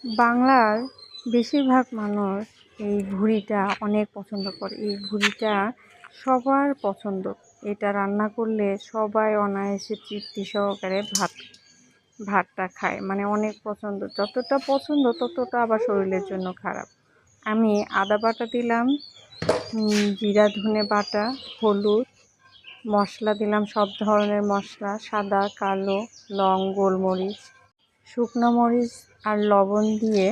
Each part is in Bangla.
বাংলার বেশিরভাগ মানুষ এই ভুড়িটা অনেক পছন্দ করে। এই ভুড়িটা সবার পছন্দ। এটা রান্না করলে সবাই অনায়াসে তৃপ্তি সহকারে ভাতটা খায়, মানে অনেক পছন্দ। যতটা পছন্দ ততটা আবার শরীরের জন্য খারাপ। আমি আদা বাটা দিলাম, জিরা ধনে বাটা, হলুদ, মশলা দিলাম সব ধরনের মশলা, সাদা, কালো, লং, গোলমরিচ, শুকনো মরিচ আর লবণ দিয়ে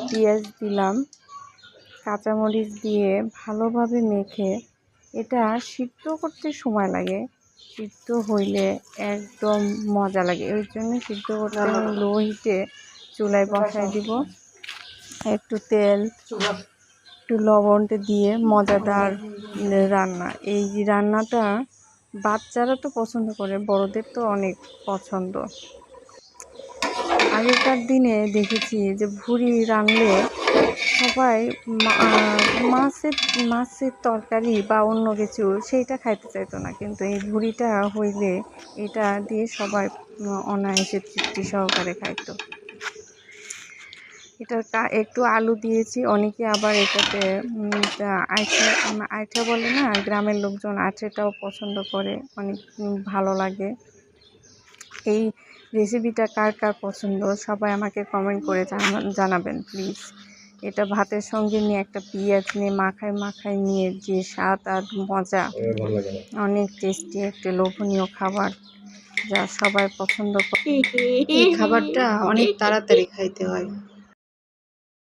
পেঁয়াজ দিলাম, কাঁচামরিচ দিয়ে ভালোভাবে মেখে এটা সিদ্ধ করতে সময় লাগে। সিদ্ধ হইলে একদম মজা লাগে। ওই জন্য সিদ্ধ করতে আমি লো হিটে চুলায় বসাই দিব। একটু তেল, একটু লবণটা দিয়ে মজাদার রান্না। এই রান্নাটা বাচ্চারা তো পছন্দ করে, বড়দের তো অনেক পছন্দ। আগেকার দিনে দেখেছি যে ভুড়ি রানলে সবাই মাছের তরকারি বা অন্য কিছু সেইটা খাইতে চাইতো না, কিন্তু এই ভুড়িটা হইলে এটা দিয়ে সবাই অনায়াসে তৃপ্তি সহকারে খাইতো। এটা একটু আলু দিয়েছি, অনেকে আবার এটাতে আইঠা বলে না, গ্রামের লোকজন আইঠাটাও পছন্দ করে, অনেক ভালো লাগে। এই রেসিপিটা কার কার পছন্দ সবাই আমাকে কমেন্ট করে জানাবেন প্লিজ। এটা ভাতের সঙ্গে নিয়ে একটা পেঁয়াজ নিয়ে মাখায় নিয়ে যে স্বাদ আর মজা, অনেক টেস্টি একটা লোভনীয় খাবার যা সবাই পছন্দ করে। এই খাবারটা অনেক তাড়াতাড়ি খাইতে হয়।